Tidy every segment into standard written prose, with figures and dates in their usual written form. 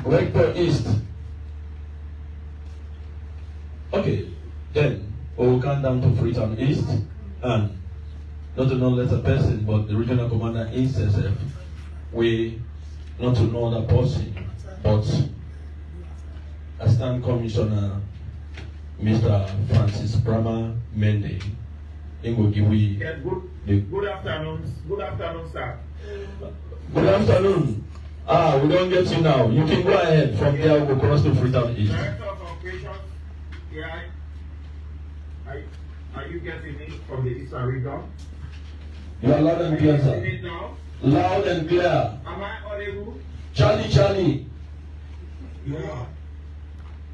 Rector East. Okay, then we'll come down to Freetown East, and not to know letter person, but the regional commander East SF. We not to know that person, but Assistant Commissioner Mr. Francis Brahma Mende. Good afternoon. Good afternoon, sir. Good afternoon. We don't get you now. You can go ahead. From there, we'll cross to Freetown East. Director of Operations, yeah. Are you getting me from the Eastern region? You are loud and clear, sir. Loud and clear. Am I audible? Charlie. Yeah.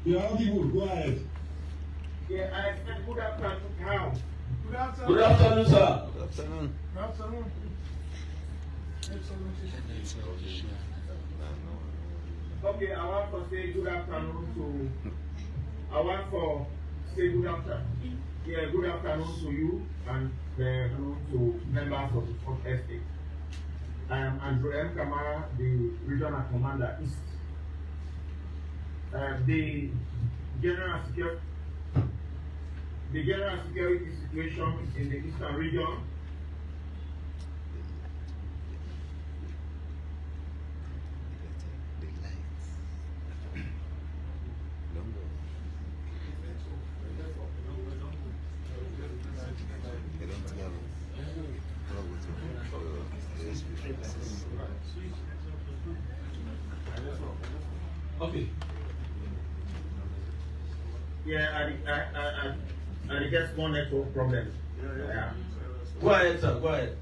You are audible. Go ahead. Yeah, I said good afternoon. How? Good afternoon, sir. Good afternoon. Good afternoon. Okay, I want to say good afternoon to. I want to say good afternoon. Yeah, good afternoon to you and to members of the 4th Estate. I am Andrew M. Kamara, the Regional Commander East. The general security situation in the Eastern region Okay. Yeah, I guess one network problem. Yeah. Go ahead, sir. Go ahead.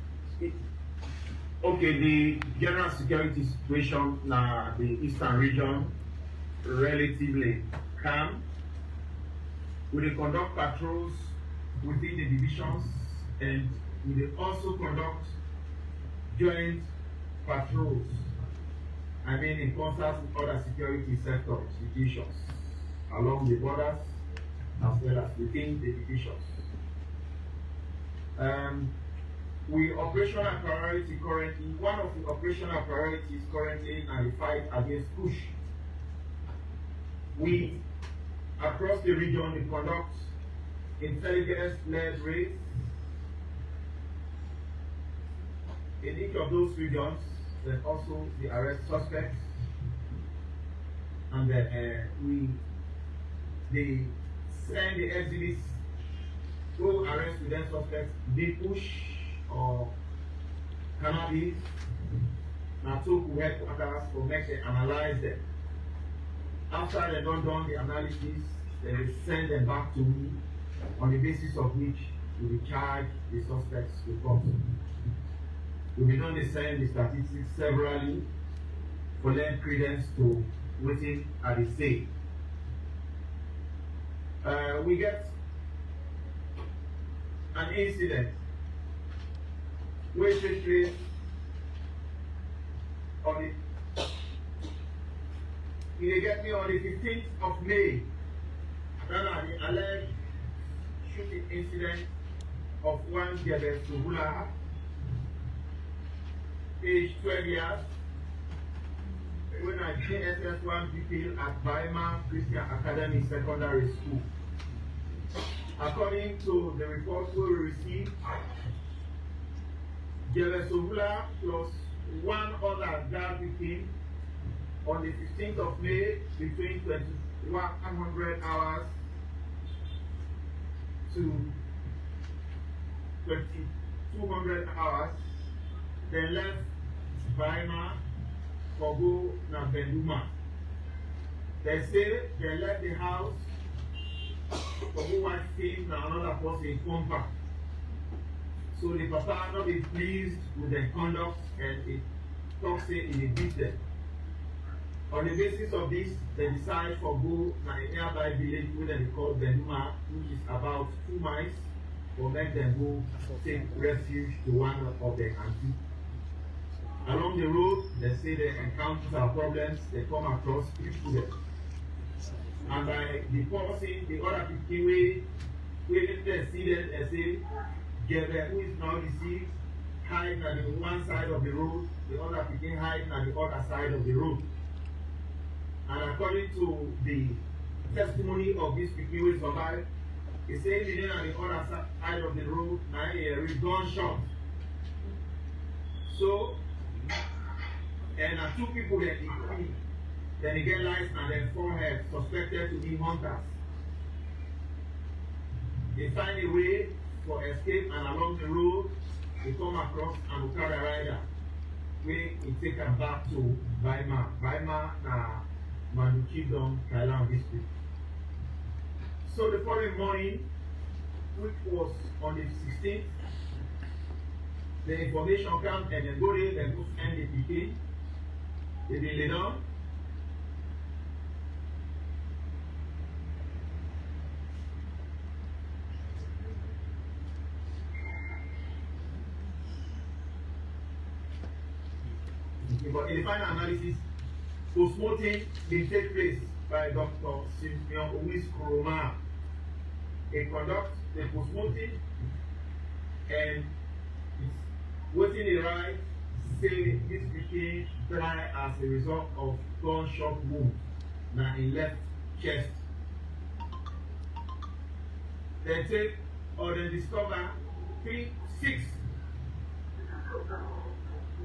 Okay, the general security situation in the Eastern region relatively calm. We will conduct patrols within the divisions, and we will also conduct joint patrols. I mean, in concert with other security sectors, divisions, along the borders, as well as within the divisions. We operational priority currently, one of the operational priorities currently are the fight against push. We, across the region, we conduct intelligence-led raids. In each of those regions, then also the arrest suspects, and they send the exhibits, go arrest with them suspects, they push or cannabis, now to headquarters to make them analyze them. After they don't done the analysis, then they send them back to me, on the basis of which we will charge the suspects with court. We will not send the statistics severally for lend credence to waiting at the state. We get an incident which took place on the 15th of May. That are the alleged shooting incident of one Jebel Suhula, age 12 years, when I JSS1 pupil at Baima Christian Academy Secondary School. According to the report we received, Jebel Suhula plus one other guard with him on the 15th of May between 2100 hours to 2200 hours, then left Baima for go na Benduma. They say they left the house for go watch film na another person compound. So the papa not be pleased with their conduct and it talks say in a beat them. On the basis of this, they decide for go na a nearby village where they call Benduma, which is about 2 miles, for make them go take refuge to one of their auntie. Along the road, they say they encounter problems, they come across people. And by the policy, the other people they see them, they say, Gebe, who is now deceived, hide on the one side of the road, the other people hide on the other side of the road. And according to the testimony of this people who survived, he said he on the other side of the road, and a gunshot. So, and two people that he killed, then he get lights and then 4 heads suspected to be hunters. They find a way for escape, and along the road, they come across and will carry a rider. Where he take them back to Baima. Baima na Manukidon, Thailand district. So the following morning, which was on the 16th, the information comes and they go there, they go send the PK. They be Leone. But in the final analysis, post-mortem will take place by Dr. Simeon Owis Kuroma. He conducts the post-mortem and waiting the right say this became dry as a result of gunshot wound now in left chest. They take or they discover 6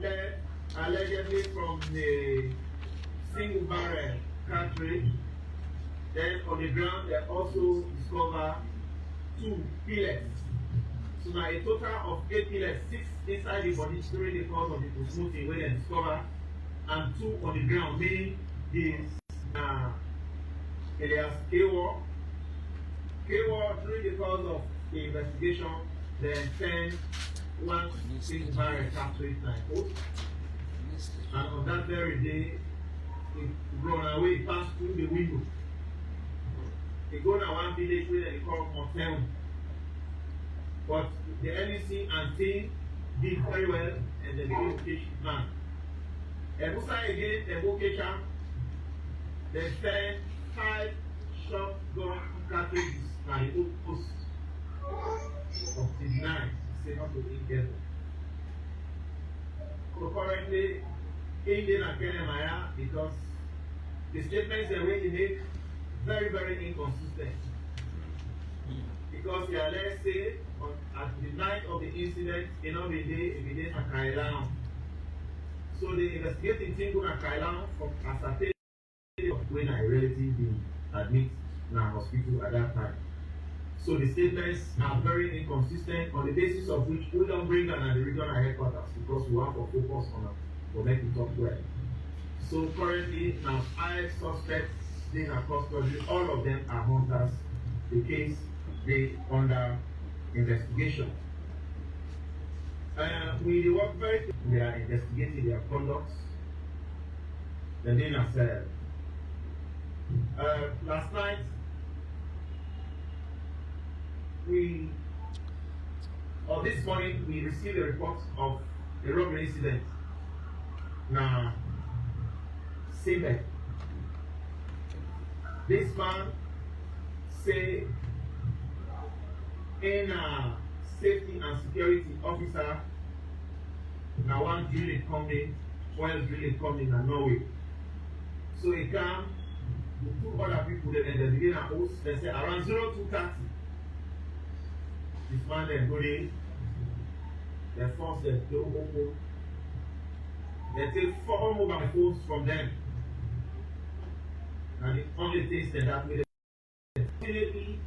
dead allegedly from the single barrel cartridge. Then on the ground they also discover 2 pellets. So now a total of 8 pellets, 6 inside the body during the course of the post-mortem where they discover, and 2 on the ground, meaning this Elias K-War during the course of the investigation, then 1 single barrel cartridge rifle. And on that very day, he run away, he passed through the window. He go to one village where they call Motel. But the NEC and team did very well, and they begin to catch the man. And Musa again, they go catch him. They send 5 shotgun cartridges and the post of the 9. Say not to be careful. So currently, Indian and Kenyamaya, because the statements they way they make very, very inconsistent. Because they are, let's say, at the night of the incident, in on the day at Kailan. So the investigating team go to Kailan from ascertain when a relative been admitted in a hospital at that time. So the statements are very inconsistent, on the basis of which we don't bring them at the regional headquarters because we want to focus on to make it up well. So currently now 5 suspects being custody, all of them are hunters. The case they under investigation. We work very. They are investigating their conduct. The Nina said last night this morning we received a report of a robbery incident. Now, Simbe. This man say in a safety and security officer, now one drilling coming, 12 drilling coming in Norway. So he come with 2 other people there and they begin a host. They say around 02:30. This man then go in, they force the door open. They take 4 mobile phones from them. And the only things that way immediately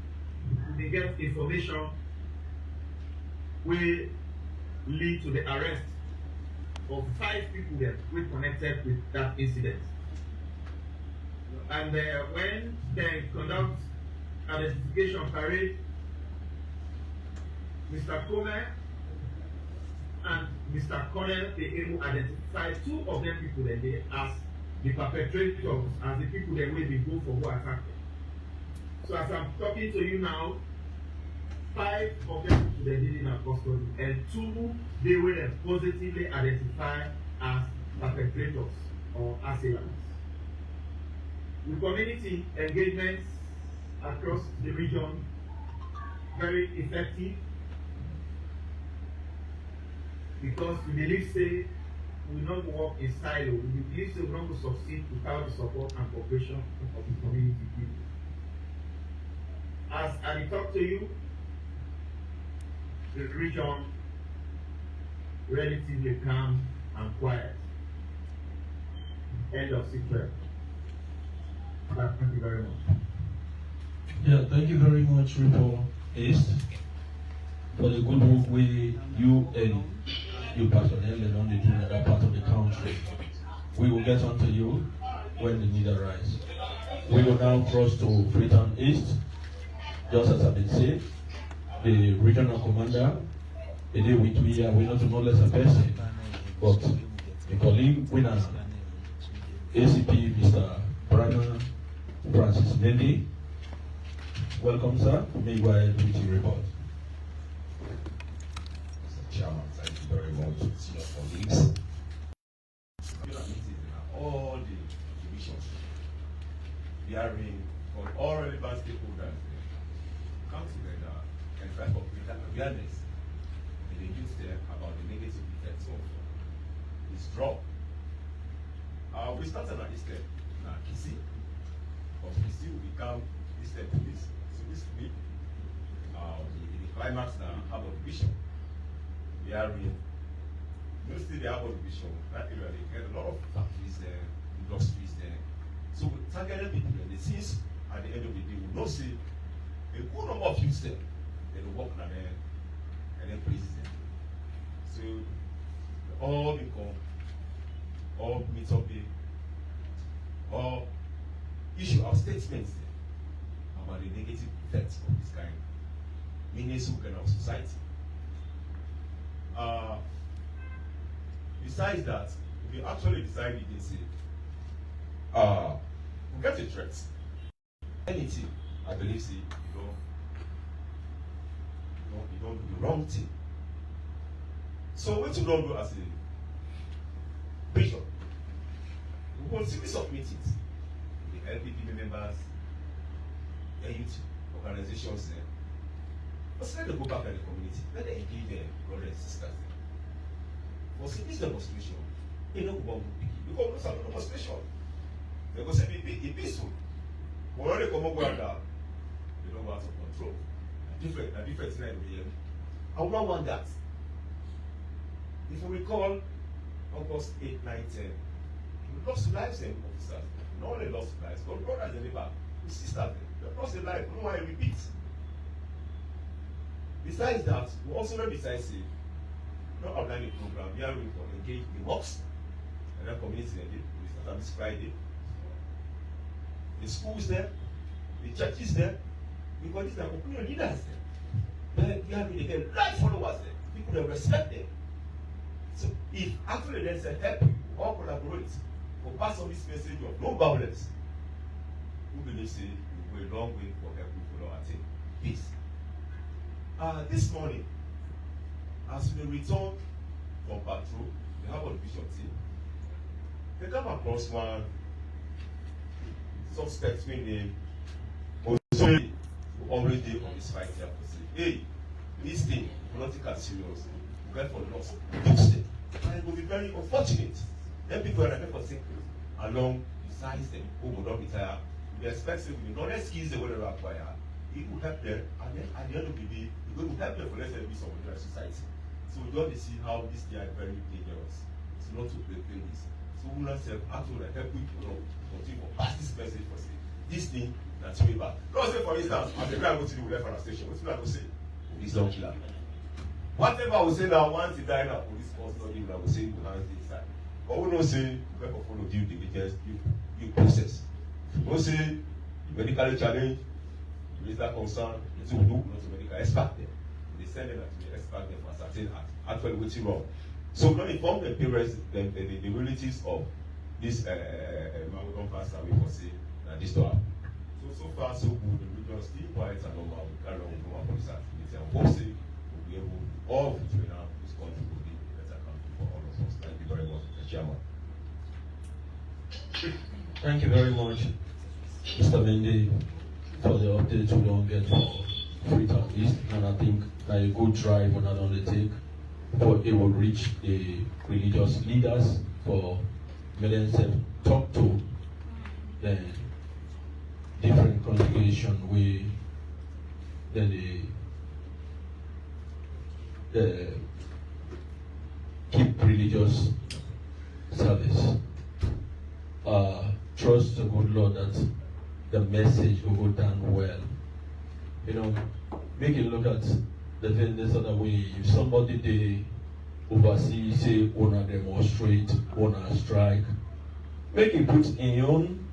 they get information will lead to the arrest of 5 people that were connected with that incident. And when they conduct identification parade, Mr. Comer and Mr. Cornell, they able to identify 2 of them people that they as the perpetrators, as the people that will be go for who attacked them. So as I'm talking to you now, 5 of them people they did in our custody, and 2 they were positively identified as perpetrators or assailants. With community engagements across the region, very effective, because we believe say will not work in silo. We believe we will not succeed without the support and cooperation of the community people. As I talk to you, the region relatively calm and quiet. End of sequence. Thank you very much. Yeah, thank you very much, Ripple East, for the good work you and your personnel and on the do in that part of the country. We will get on to you when the need arises. We will now cross to Freetown East. Just as I've been saying, the regional commander, the day with me are not to know less a person, but the colleague winner, ACP Mr. Brian Francis Mendy. Welcome, sir. May you go ahead with your report. Mr. Chairman, thank you very much, senior colleagues. We are meeting all the divisions, hearing from all relevant stakeholders, come together and try to create awareness in the youth there about the negative effects of this drug. We started at this step now, Kisi, but we still become this step to this. So this week, the climax now, Harbour Division, we are in mostly the Harbour Division, that area, they get a lot of factories there, industries there. So we targeted people there. The since at the end of the day, we don't see a good number of youths there. They will work there and then places them. So all become, all meet up there, all issue our statements there about the negative effects of this kind, meaning kind of society. Besides that, we actually decided to say, we get a threat. Anything, I believe, say, you don't do the wrong thing. So what you don't do as a bishop, we will series of meetings with the LPP members, the youth organizations there. But let them go back to the community. Let them engage their brothers and sisters there. For see this demonstration, they don't go because it's a demonstration. They go say it peaceful. But when they come up with that, they don't go out of control. A different thing here. I would not want that. If you recall, August 8, 9, 10, we lost lives and officers. Not only lost lives, but brothers and neighbors, sisters, they lost their life. No one repeat. Besides that, we also very decisive. Not outline the program, we are going to engage the mosques and then community there. We start on this Friday. The schools there, the churches there, because these are opinion leaders there. We are really the right followers there. People that respect them. So if actually there's a help you, all collaborate for pass on this message of no violence, we believe say we go a long way for help people to attain peace. This morning, as we return from patrol, we have a division team. They come across one suspect named Ozori, who always did on this fight here to say, hey, this thing, we not take it serious. We get for loss. And it will be very unfortunate. Then people are for sick along the sides them who will not retire. We expect them to not excuse the way they acquire. It will help them, and then at the end of the day, it will help them for less than some of the society. So we don't see how this thing is very dangerous. It's not to play this. So we not have to help people continue to pass this message for say this thing that's way back. Don't say for instance, as the guy go to the left fire station, what's going to say? Police don't kill. Whatever I will say now, once he died now, police force not him, I will say you hands inside. But we don't say you have to follow due diligence, due process. We don't say you medically challenged. Raise that concern, it's will do not to medical expert them. They send them to the expert them for certain act. Actually, what's wrong? So we don't inform the parents, the relatives of this Magodon pastor we for say that this to happen. So far so good. The region still quiet and normal. We carry on with our police activity and hope say we'll be able all of it right now. This country will be a better country for all of us. Thank you very much, Mr. Chairman. Thank you very much, Mr. Mendy, for the updates we don't get for Freetown East, and I think that a good drive on that undertake for it will reach the religious leaders for millions to talk to the different congregation we then they keep religious service. Trust the good Lord that the message will go down well. You know, make it look at the thing this other way. If somebody they oversee, say, wanna demonstrate, wanna strike, make it put in your own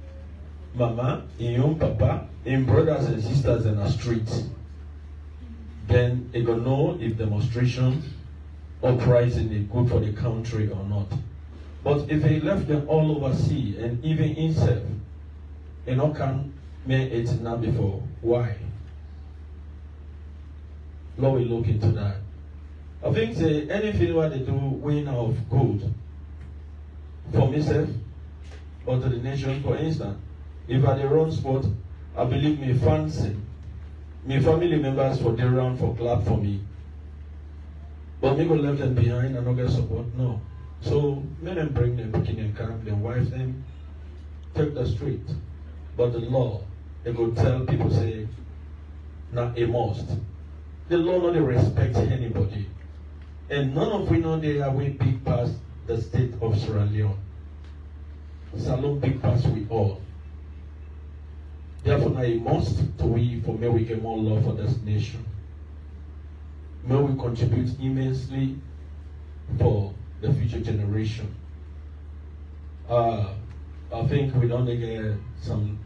mama, in your own papa, in brothers and sisters in the street. Then they gonna know if demonstration uprising is good for the country or not. But if he left them all overseas and even himself, he not can make it now before. Why? Lord will look into that. I think say anything what they do win out of good for myself or to the nation. For instance, if I the wrong spot, I believe me fancy, my family members for their round for clap for me. But me go left them behind and not get support. No. So men them bring them picking and camp, them wife them, take the street. But the law, they go tell people say, not a must. The law not respect anybody. And none of we know they are way big past the state of Sierra Leone. Salon big past we all. Therefore, now a must to we for may we get more love for this nation. May we contribute immensely for the future generation. I think we don't get some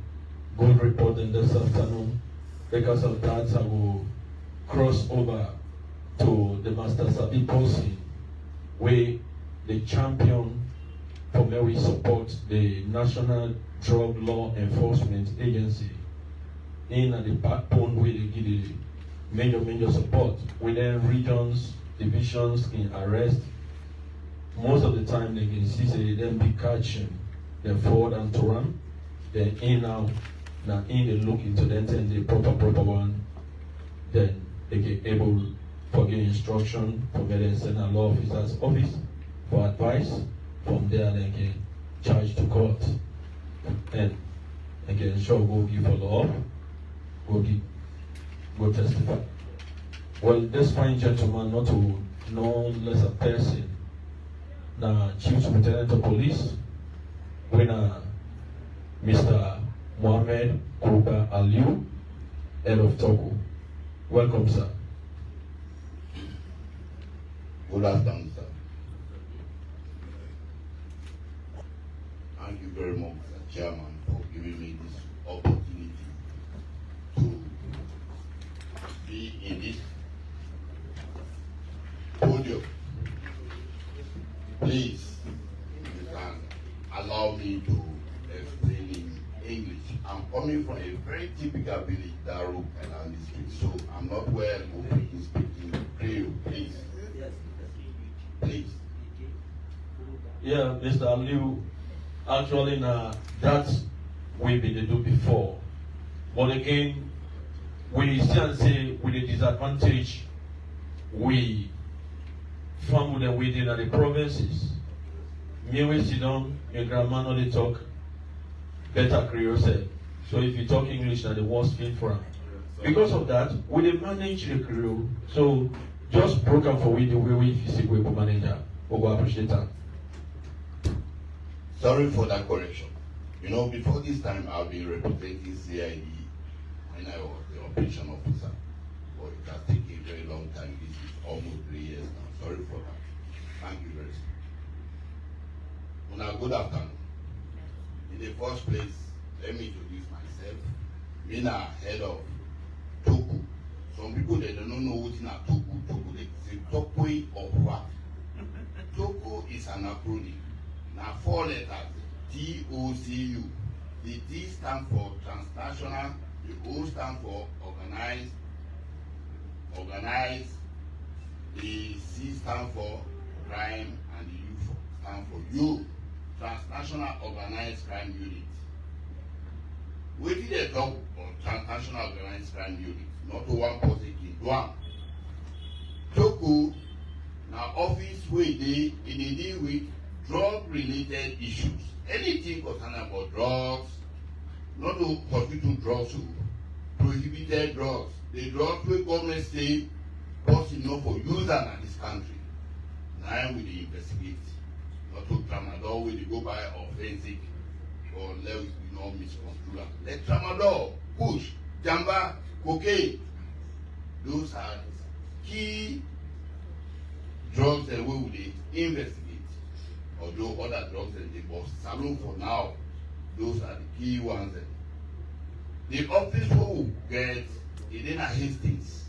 good report in this afternoon. Because of that, I will cross over to the Master Sabi policy, where the champion for where we support the National Drug Law Enforcement Agency in the backbone where they give the major support within regions, divisions in arrest. Most of the time they can see say them be catching them forward and to run, then in now in they look into them and the proper one, then they get able for getting instruction from the senior law officer's office for advice. From there they can charge to court and again sure go give follow up, go testify. Well, this fine gentleman, not to no less a person, now Chief Superintendent of Police, when Mr. Mohammed Kouba Aliu, head of Togo. Welcome, sir. Good afternoon, sir. Thank you very much, Mr. Chairman, for giving me this opportunity to be in this podium. Please, you can allow me to explain in English. I'm coming from a very typical village, Daru and district, so I'm not well in speaking Creole, please. Please. Yeah, Mr. Aliu, actually that's we been do before. But again, we still say with the disadvantage we found with them within the provinces. Me we sit down, your grandma know they talk better Creole said. So if you talk English, that's the worst thing for them. Because of that, we dey manage the Creole. So just broke up for we the way we physical manager. We go appreciate that. Sorry for that correction. You know, before this time, I've been representing CID when I was the operation officer. But it has taken a very long time. This is almost 3 years now. Sorry for that. Thank you very much. Good afternoon. In the first place, let me introduce myself. Being a head of Toku. Some people they don't know what in a Toku. Toku they say Tokui of what? Toku is an acronym. Now 4 letters, TOCU. The T stands for transnational, the O stands for organized, the C stands for crime, and the U stands for U, transnational organized crime unit. We did a talk on transnational organized crime unit, not one person in one. Toku Now office where they deal with drug-related issues. Anything concerning about drugs, not the hospital drugs, prohibited drugs, the drugs where government say possible enough for users in this country. Now we dey investigate. Not to tramadol where they go by offensive or let we not misconstrue am. Let tramadol, push, jamba, cocaine. Those are key drugs that we will investigate. Although other drugs that they must salon for now, those are the key ones. The office will get in Hastings.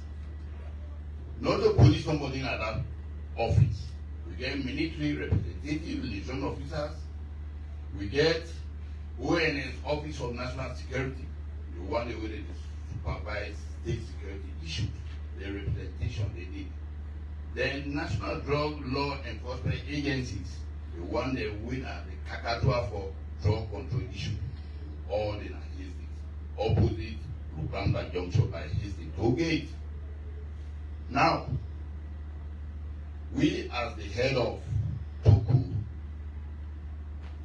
Not to police somebody in that office. We get military representative, liaison officers. We get ONS, Office of National Security, the one that will supervise state security issues, the representation they need. Then National Drug Law Enforcement Agencies, the one that win at the Kakatua for drug control issue, all in Hastings, opposite Rugamba Junction by Hastings Toll Gate. Now, we as the head of Toku,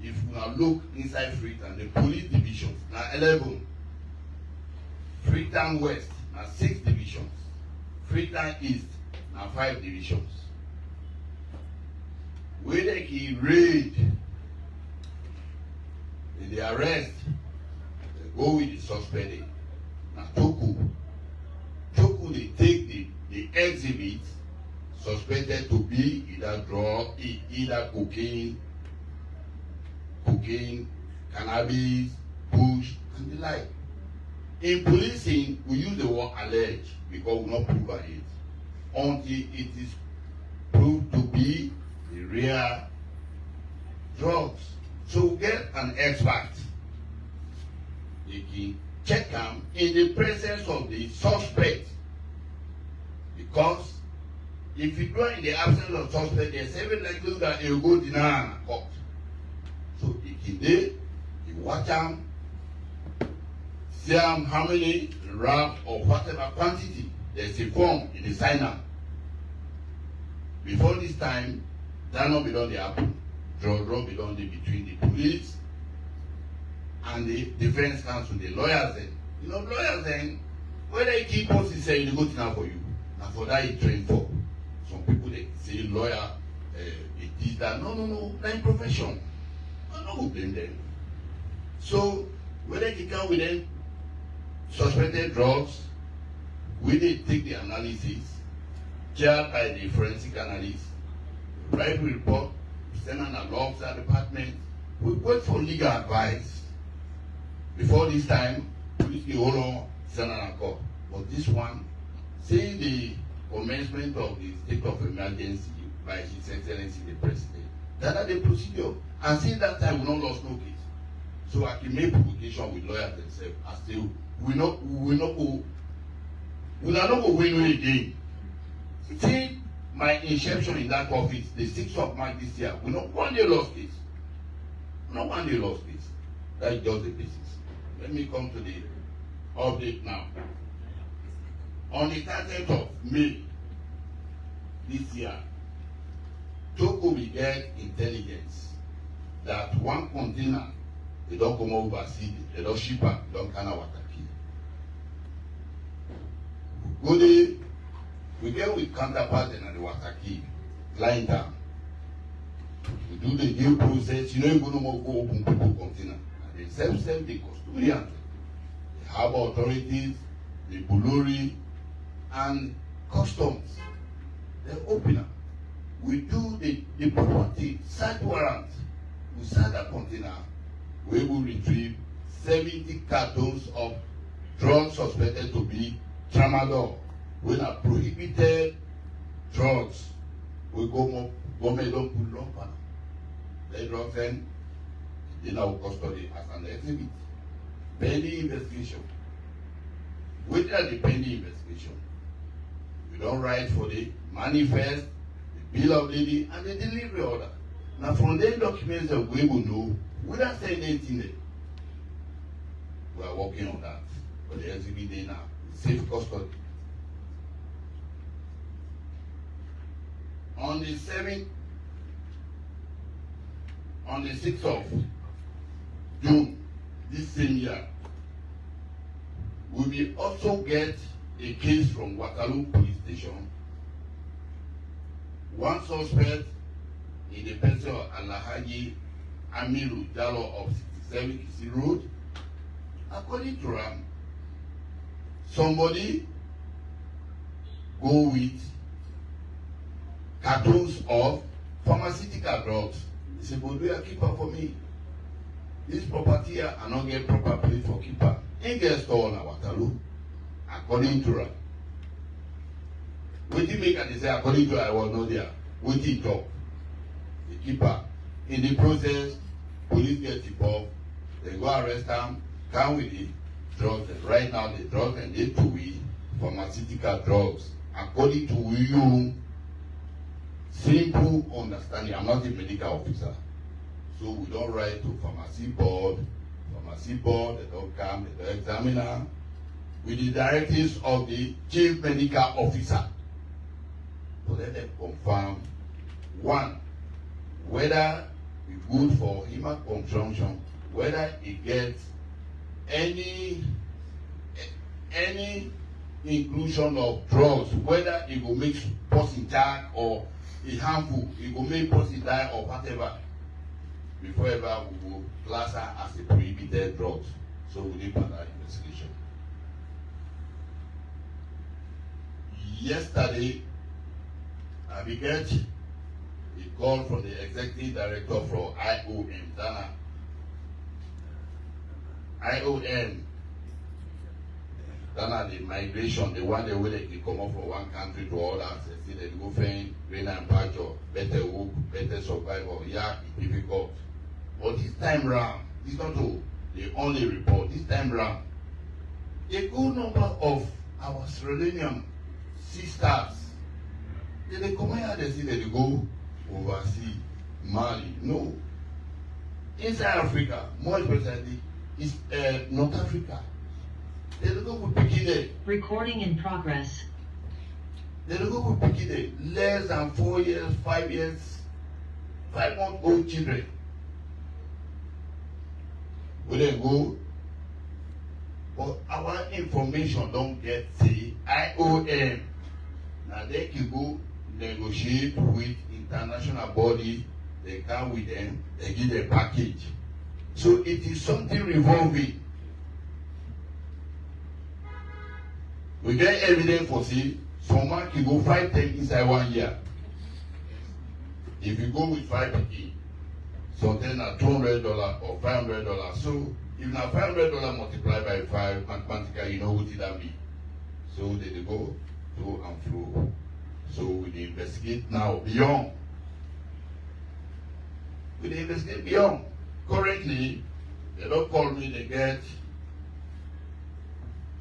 if we now look inside Freetown, the police divisions, now 11. Freetown West, now 6 divisions. Freetown East, now 5 divisions. Where they can raid, they arrest, they go with the suspect. Now Toku, they take the exhibit suspected to be either drug, either cocaine, cannabis, bush, and the like. In policing, we use the word alleged because we not prove it until it is proved to be the real drugs. So we get an expert. They can check them in the presence of the suspect. Because if you go in the absence of suspect, there's every likelihood that he will go deny a court. So he can there, he watch them, see them how many rap or whatever quantity. There's a form in the sign up. Before this time, that not be done the happen. Draw be done between the police and the defense counsel, the lawyers then. You know, lawyers then, when they keep on saying they go to now for you. Now for that you train for. Some people they say lawyer, it is that. No, they're in profession. I don't blame them. So when they kick out with them suspected drugs, we they take the analysis, chaired by the forensic analyst, write a report, send an law officer department. We wait for legal advice. Before this time, police will hold on, send an court. But this one, seeing the commencement of the state of emergency by His Excellency the President, that are the procedure. And since that time, we not lost no case. So I can make publication with lawyers themselves. I still, we not go win again. Since my inception in that office, the 6th of March this year, we not one day lost case. Not one day lost case. That's just the basis. Let me come to the update now. On the 30th of May this year, Togo will get intelligence that one container, they don't come overseas, they don't ship them, they don't carry water key. Go there, we get with counterpart and the water key, lying down. We do the due process, you know you no more go open people container. And they same the custodian, the harbor authorities, the Bulori, and customs. They open up. We do the property, search warrant. We search that container. We will retrieve 70 cartons of drugs suspected to be tramadol. We are prohibited drugs. We go government don't put law on. The drugs then in our custody as an exhibit. Pending investigation. Which are the pending investigation? We don't write for the manifest, the bill of lading, and the delivery order. Now from the documents that we will know, we don't say anything there. We are working on that. For the exhibit day now, safe custody. On the 7th, on the 6th of June this same year, we will also get a case from Waterloo Police Station. One suspect in the person of Alhaji Amiru Jallo of 67 Kisi Road. According to Ram, somebody go with cartons of pharmaceutical drugs. He said, but do a keeper for me. This property here are not get proper place for keeper. He gets store on Waterloo. According to Ram. What he make and say, according to I was not there. What he talk. The keeper. In the process, police get involved. They go arrest them, come with the drugs. And right now, the drugs and they to be pharmaceutical drugs. According to you, simple understanding. I'm not a medical officer. So we don't write to pharmacy board. Pharmacy board, they don't come, they don't examine them. With the directives of the chief medical officer. To let them confirm, one, whether it's good for human consumption, whether it gets any inclusion of drugs, whether it will make person die or it harmful, it will make person die or whatever. Before ever we will class her as a prohibited drug. So we need further investigation. Yesterday, I began a call from the executive director from IOM, Dana. IOM, Dana, the migration, the one way they can come up from one country to others, they see they go find green and pasture, better work, better survival. Yeah, it's difficult. But this time round, it's not all. The only report. This time round, a good number of our Sierra Leonean sisters, they come here, they say they go overseas, Mali. No. Inside Africa, more especially, is North Africa. They don't go with Pikine. Recording in progress. They don't go with Pikine. Less than 4 years, 5 years, 5-month-old children. We then go, but our information don't get the IOM. Now they can go negotiate with international body, they come with them, they give them package. So it is something revolving. We get evidence for see, someone can go 5 times inside 1 year. If you go with 5 people, something at $200 or $500. So if now $500 multiplied by 5, mathematically, you know what it will be. So they go to and fro. So we investigate now beyond. We investigate beyond. Currently, they don't call me, they get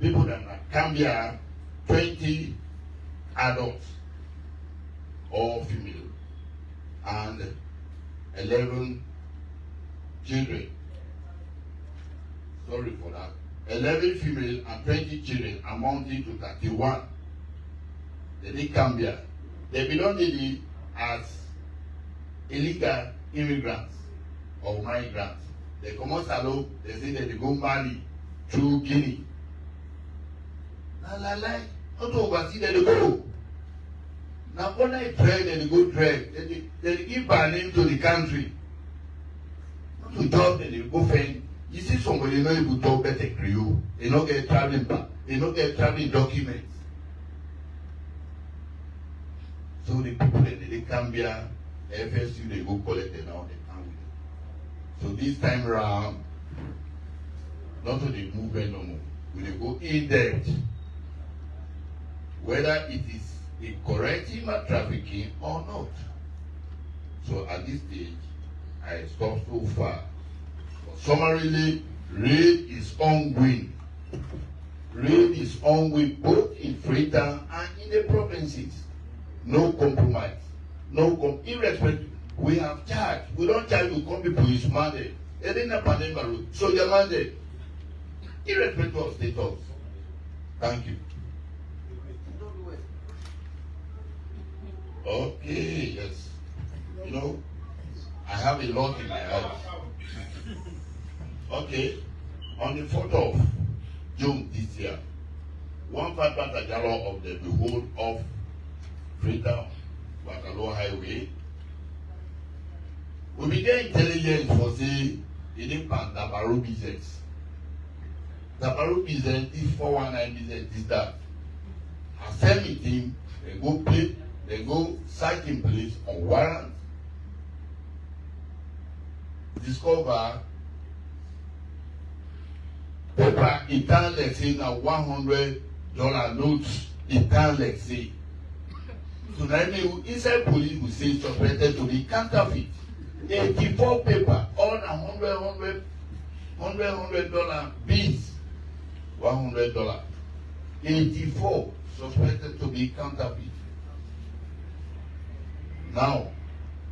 people that come here, 20 adults, all female, and 11 children. Sorry for that. 11 female and 20 children amounting to 31. They did come here. They belong as illegal immigrants or migrants. They come out alone, they say that they go Mali through Guinea. Not oversee that they go. Now when I drag, they go drag. They give by name to the country. Not to job, they go find. You see somebody not able to talk better Creole. They not get traveling back. They not get traveling documents. So the people that they come here, FSU, they go collect it now, they come with it. So this time around, not to the movement no more. We will go in depth. Whether it is a correct human trafficking or not. So at this stage, I stop so far. But summarily, raid is ongoing. Raid is ongoing both in Freetown and in the provinces. No compromise. Irrespective. We have charged. We don't charge to come be police mandate. They didn't have pandemic road. So they mandate. Irrespective of status. Thank you. Okay, yes. You know, I have a lot in my heart. Okay, on the 4th of June this year, one Tajalo of the whole of Freetown, Wakalo Highway, we began intelligence for say it impact Dabaru business. Dabaru business is 419 business is that. I send meeting, they go play, they go site in place on warrant, discover paper intern let's say na $100 notes intern let's say. So that means inside police will say suspected to be counterfeit. 84 paper, all $100 bills, $100. 84 suspected to be counterfeit. Now,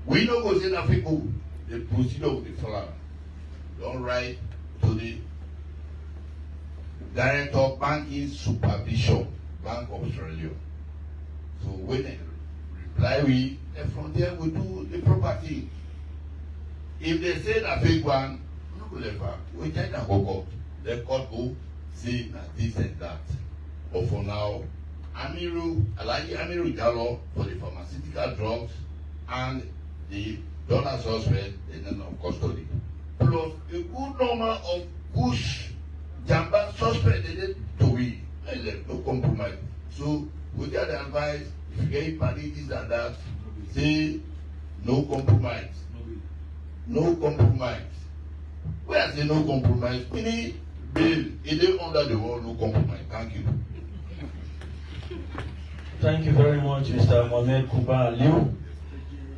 we know go say that people the procedure with the flower. Don't write to the Director of Banking Supervision, Bank of Australia. So when they reply, from there we do the proper thing. If they say that fake one, we take them go court. The court go say that this and that. But for now, Amiru Jallo for the pharmaceutical drugs and the dollar suspect in the custody. Plus a good number of push Jamba suspect they did to we. No compromise. So we get the advice, if you get party this and that, say no compromise. No compromise. When I say no compromise, meaning bail, it is under the wall, no compromise. Thank you. Thank you very much, Mr. Mohamed Kuba Aliu,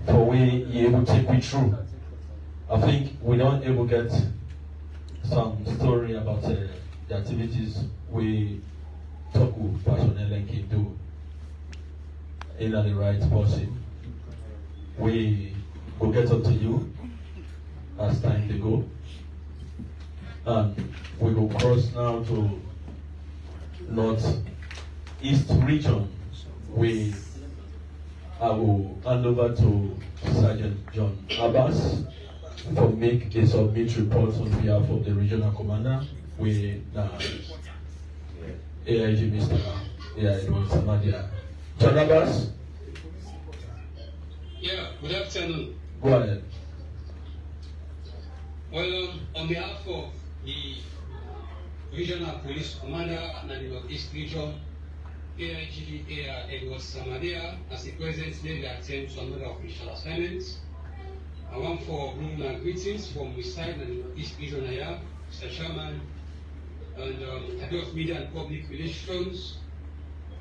for way you able to take me through. I think we don't able get some story about the activities we talk with personnel and can do in the right person. We will get up to you as time they go. And we will cross now to Northeast region. I will hand over to Sergeant John Abbas for make a submit report on behalf of the regional commander with AIG Mr. Samadia. John Abbas? Yeah, good afternoon. Go ahead. Well, on behalf of the regional police commander and the Northeast region, AIG Edward Samadia, as the president today, they attend to another official assignment. I want for good greetings from my side and the Northeast region here, Mr. Chairman, and Head of Media and Public Relations,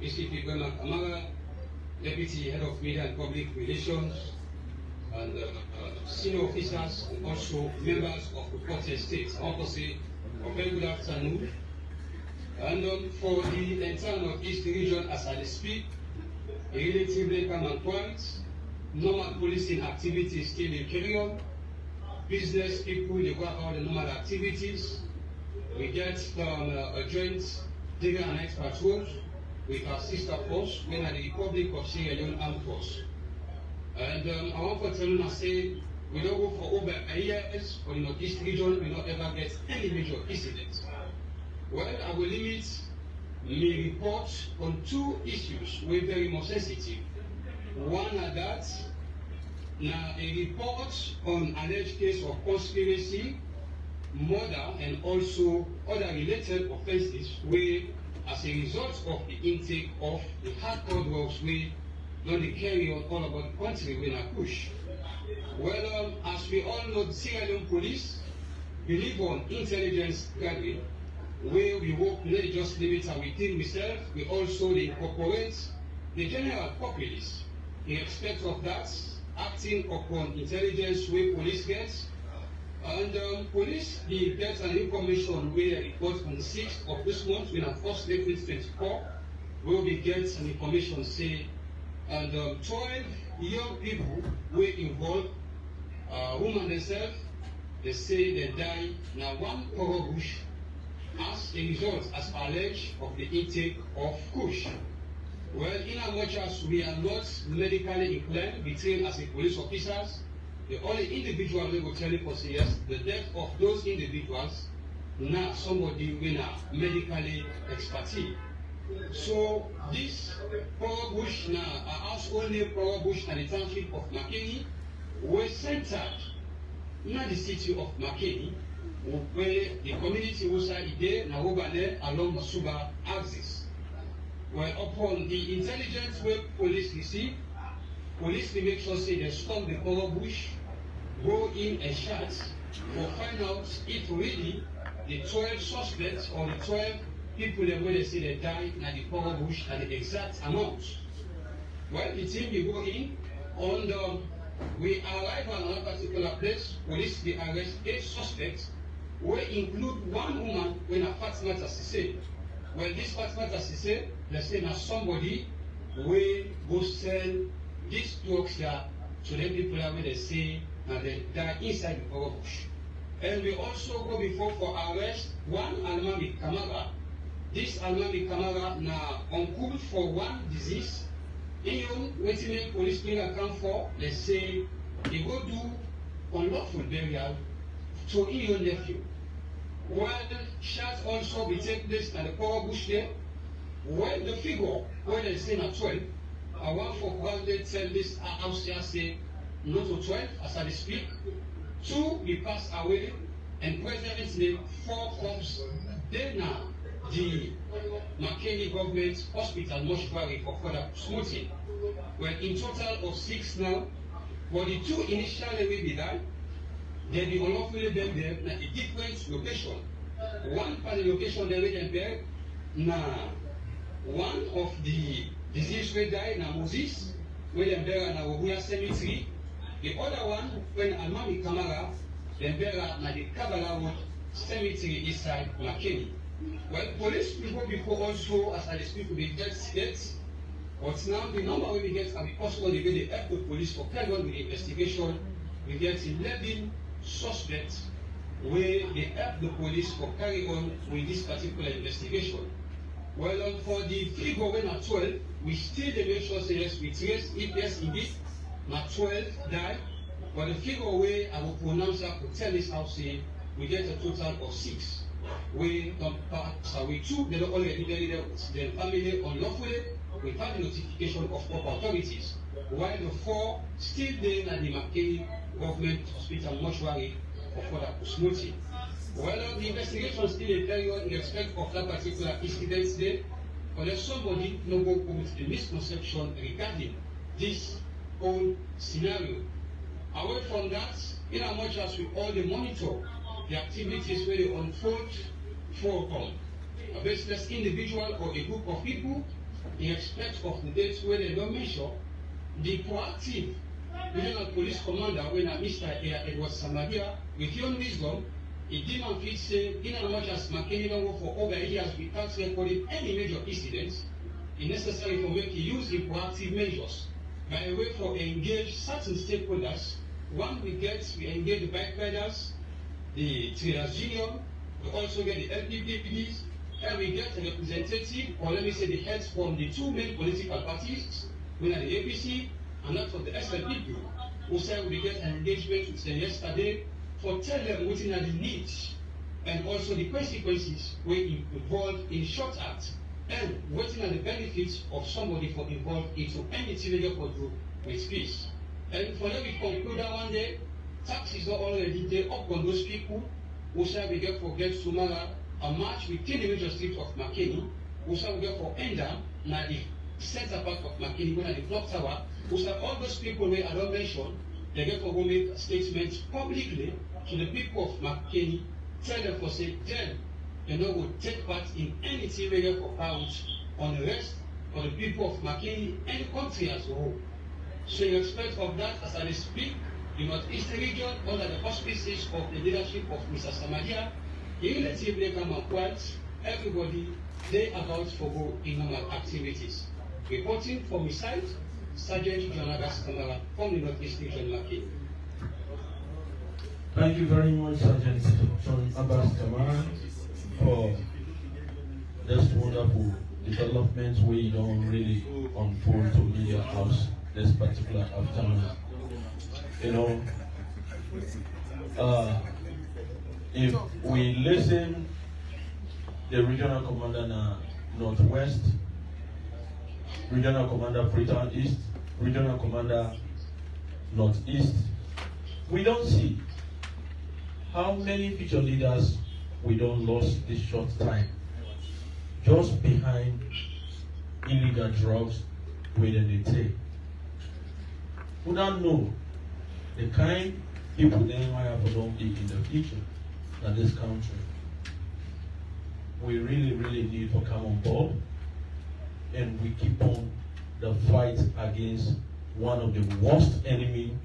ACP Gwema Kamara, Deputy Head of Media and Public Relations, and senior officers and also members of the Portland State. I want to say a very good afternoon. And for the entire Northeast region, as I speak, a relatively calm and quiet, normal policing activities still in carry on. Business people, they go about the normal activities. We get a joint day and night patrols with our sister force, when at the Republic of Sierra Leone Armed Force. And I want to tell you and say, we don't go for over a year for the Northeast region, we don't ever get any major incidents. Well, I will limit my report on two issues we're very more sensitive. One are that now a report on alleged case of conspiracy, murder, and also other related offenses where as a result of the intake of the hardcore drugs we don't carry on all about the country when I push. Well, as we all know, the Sierra Leone police believe on intelligence gathering, where we work not just limit within ourselves, we also incorporate the general populace in respect of that, acting upon intelligence where police gets. And police gets an information where report on the 6th of this month, when our first April 24, where we get an information say, and 12 young people were involved, women themselves, they say they die now one cover bush as a result, as alleged, of the intake of kush. Well, in as much as we are not medically inclined, we train as a police officers, the only individual we will tell you for yes, the death of those individuals, now somebody with medically expertise. So this Power Bush now, our household name Power Bush and the township of McKinney were centered in the city of McKinney, where the community was there, Nahobane, along Masuba axis. Well, upon the intelligence where police received, police will make sure say they stop the Power Bush, go in and shot, or find out if really the 12 suspects or the 12 people that they say they died in the Power Bush and the exact amount. Well, the team will go in, and we arrive at another particular place, police will arrest 8 suspects, will include one woman when a Fatima Tassise. Well, this Fatima Tassise, they say now somebody will go sell these drugs here to the people where they say that they die inside the Power Bush. And we also go before for arrest one Almami Kamara. This Almami Kamara now uncoupled for one disease. In waiting police bring account for, they say they go do unlawful burial to your nephew. While shots also will take place at the Power Bush there, when the figure where they say at 12, I want for grounded tell this house here say not to 12 as I speak. 2 we pass away, and presently 4 corpses. Then now the McKinney government hospital mortuary for further smoothing. Well, in total of 6 now, but the 2 initially will be died. They be unlawfully buried there at a different location. One part of the location they will buried. Now, one of the disease will die now Moses, where they buried now Obuya Cemetery. The other one, when Almami Kamara, they buried now the Kabbalah Road Cemetery inside McKinney. Well, police people before also, as I speak, we get states, but now the number we get are because when they get the airport police for carry on with the investigation, we get 11 suspects where they help the police for carry on with this particular investigation. Well, for the figure when at 12, we still make sure say yes, we trace if yes indeed, at 12 died, but the figure where I will pronounce that to tell this house say we get a total of 6. We pass away 2, they don't already bury their family unlawfully without the notification of proper authorities, while the 4 still there at the McKinney government hospital mortuary for further smoothing. Well, the investigation still a carry on in respect of that particular incident there, but there's somebody no go with a misconception regarding this whole scenario. Away from that, in as much as we all monitor the activities where they unfold for a baseless individual or a group of people in respect of the dates where they don't measure, the proactive regional police commander when Mr. Edward Samaria, with your wisdom, he didn't fit say in as much as McKinney don't work for over years without recording any major incidents, it's necessary for make use the proactive measures by way for engage certain stakeholders. One we engage the bike riders, the traders union, we also get the LPPPs, and we get a representative, or let me say the heads from the 2 main political parties, one are the APC and that of the SLP, who said we get an engagement with them yesterday for tell them what are the needs and also the consequences were involved in short act and what are the benefits of somebody for involved into anything they for do with peace. And for them we conclude that one day, taxes are already there upon those people who shall we get for get tomorrow a march within the major streets of McKinney, who shall we get for Enda, now the center part of McKinney, when at the clock tower, who shall all those people where I don't mention, they get for go make statements publicly to the people of McKinney, tell them for say, then they know will take part in anything where they for pounds on the rest of the people of McKinney and the country as a whole. So in respect of that, as I speak, the Northeast region under the auspices of the leadership of Mr. Samaria, relatively come and quiet, everybody they about for go in normal activities. Reporting from his side, Sergeant John Abbas Kamara from the Northeast region McKinney. Thank you very much, Sergeant John Abbas Kamara, for this wonderful developments we don't really unfold to media house this particular afternoon. You know, if we listen, the regional commander na Northwest, regional commander Freetown East, regional commander Northeast, we don't see how many future leaders we don't lost this short time just behind illegal drugs within the take. We don't know the kind people they might have don't be in the future in this country. We really need to come on board, and we keep on the fight against one of the worst enemy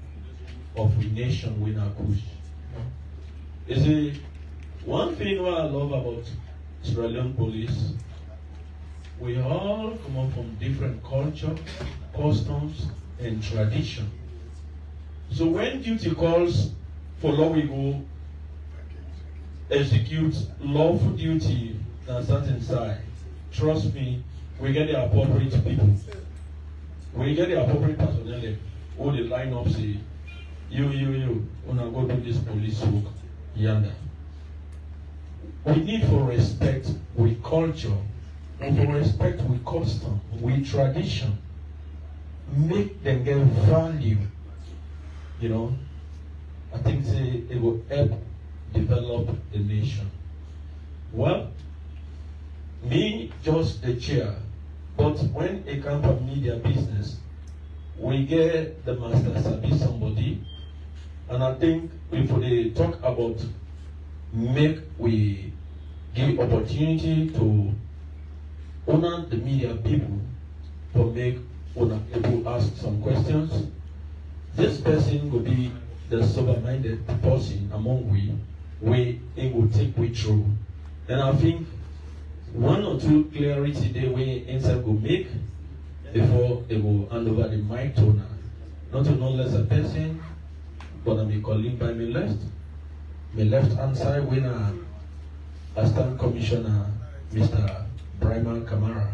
of the nation with our push. You see, one thing what I love about Sierra Leone police, we all come up from different culture, customs, and tradition. So when duty calls for law, we go execute lawful duty on certain side. Trust me, we get the appropriate people. We get the appropriate personnel who they line up say, you, wanna go do this police work, yonder. We need for respect with culture, and for respect with custom, with tradition. Make them get value. You know, I think it will help develop the nation. Well, me just the chair, but when it comes to media business, we get the master sabi somebody, and I think if they talk about we give opportunity to honor the media people to make able ask some questions. This person will be the sober-minded person among we it will take we through. And I think one or two clarity they we inside will make before they will hand over the mic to now. Not to know less a person, but I'm calling by me left. My left hand side when Assistant Commissioner Mr. Brian Kamara.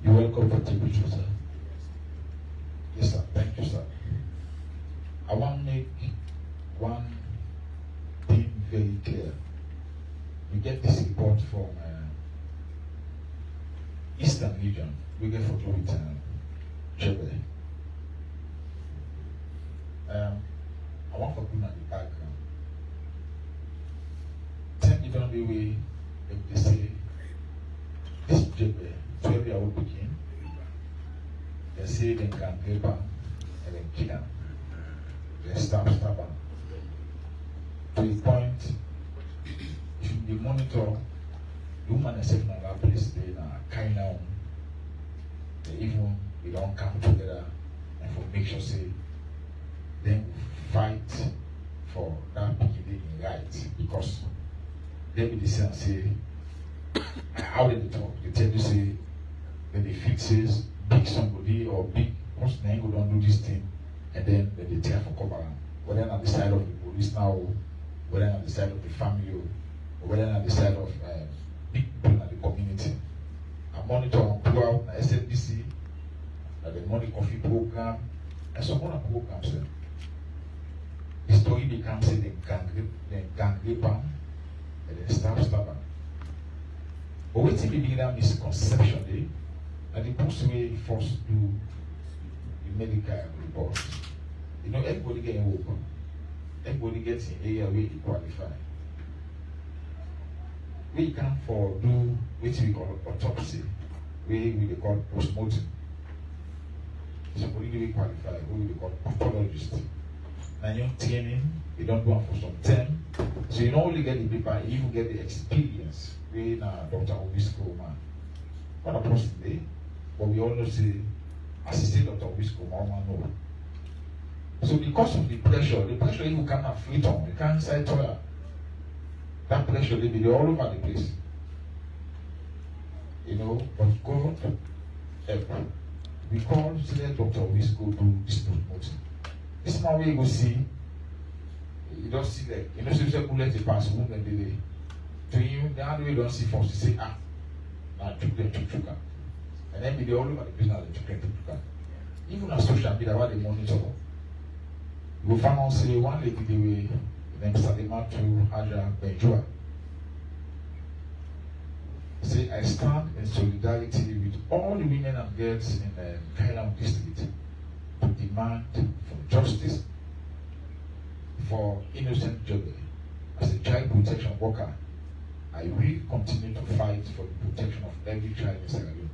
You're welcome for table, sir. Yes, sir. Thank you, sir. I want to make one thing very clear. We get this report from Eastern region. We get photo with Jebe. I want to put on the background. 10 different way if they say this Jebe, 12-year-old begin, they say they can grab her and then kill her. They stab her. To the point, if you monitor, the woman is in that place, they are kind of, they don't come together and for make sure say, then fight for that beginning right, because they be the same say, how did they talk? They tell you say, when they fixes big somebody or big person who don't do this thing, and then they tell for cover, whether on the side of the police now, whether on the side of the family, or whether on the side of big people in the community. I monitor and pull out the SNBC, the money coffee program, and some other programs. The story becomes say they gang rape and then stab. But wait till we begin that misconception, and the post way first do the medical report. You know, everybody getting open. Everybody gets in area where they qualify. We can for do which we call autopsy, where we call postmortem. Somebody we qualify, who we call pathologist. Now you're training, you don't go for some time. So you don't only get the paper, you even get the experience. We now Dr. Obisco man. What a person day. But we always say, assistant Dr. Obisco man no. So because of the pressure you cannot flit on, you can't say toilet. That pressure they be all over the place. You know, but God help. We call select Dr. Obisco do this promoting. This man where you go see, you don't see like, you know, so you say bullet the pass, wound and delay. To him, the other way you don't see first, you say, now took them to sugar. And then be the all over the business of the children. Even on social media, what they monitor. You will find out say one lady the way them Salima to Haja Benjua. Say I stand in solidarity with all the women and girls in the Kailam district to demand for justice for innocent children. As a child protection worker, I will continue to fight for the protection of every child in Sierra Leone.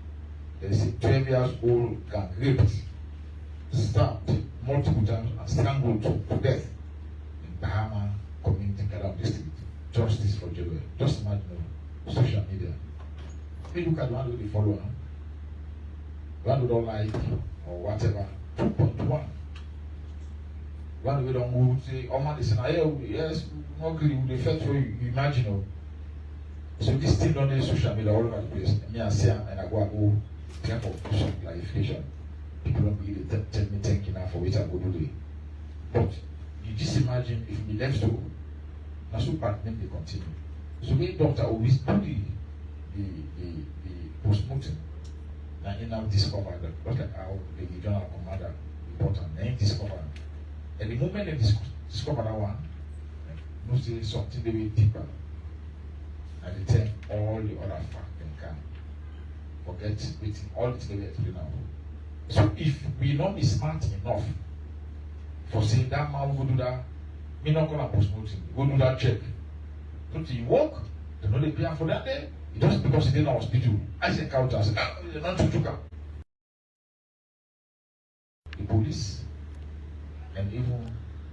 There is a 12-year-old gang raped, stabbed multiple times and strangled to death in Bahama community Kailam district. Justice for children. Just imagine social media. Hey, look at the one who they follow, the one who don't like or whatever. 2.1. One who don't move, say, oh man, they say, yes, not agree with the fact for you imagine. So this thing on the social media all over the place. Me and say, and I go type of some clarification. People don't believe they tell me thank you now for what I go do. But you just imagine if we left so, now so part then they continue. So me doctor always do the post-mortem. Now he now discover that just like how the regional commander report and then discover. At the moment they discover that one, you know say something they will deeper. And they tell all the other facts they can forget waiting all the things they explain now. So if we not be smart enough for saying that man will go do that, me not gonna post-mortem, go do that check. So you work, they know they pay for that day. Just because he didn't know hospital, I said counters, not to Chuka. The police and even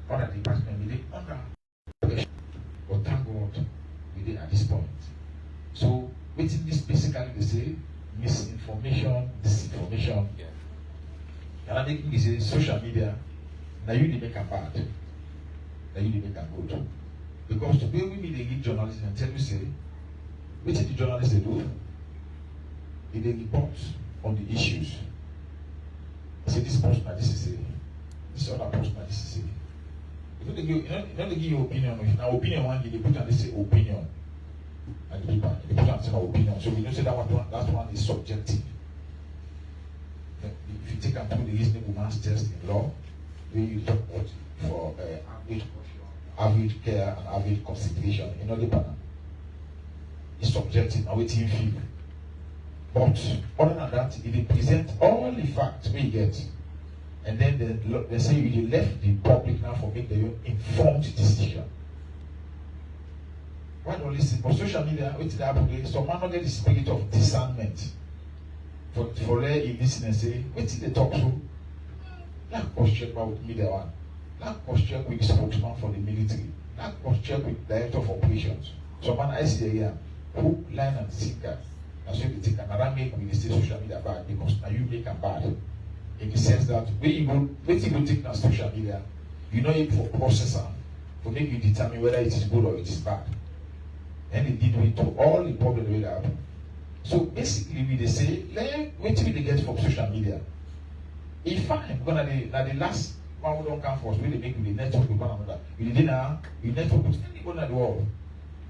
other departments, they under pressure. But thank God, we did at this point. So, waiting this basically they say misinformation, disinformation. Yeah. And I'm making this say social media, now you they make a bad, now you they make a good. Because today we meet the journalists and tell you say, what did the journalists they do? They report on the issues. They say this person, this is a, this other person, this is a. You don't give your opinion. If now opinion one, they put on this say opinion, and the people they put on say opinion. So we don't say that one is subjective. If you take and do the reasonable man's test in law, when you talk about for average care and average consideration, in other panel. Is subjective and waiting feel. But other than that, if they present all the facts we get, and then they say they left the public now for make their informed decision. Why don't listen? For social media, wait till happen. Some man not get the spirit of discernment. For their listen and say, wait till they talk so. Like cross check with media one. Like cross check with the spokesman for the military. Like cross check with the director of operations. Some man I see here. Hook, line, and sinker. That's why they take another make when they say social media bad because now you make them bad. In the sense that when you go take now social media, you know it for processor for make you determine whether it is good or it is bad. And they did it to all the problems that happen. So basically, we they say, wait till they get from social media. If fine, because the last one who don't come for us, when they make the network with one another, we did now, we network with anybody in the world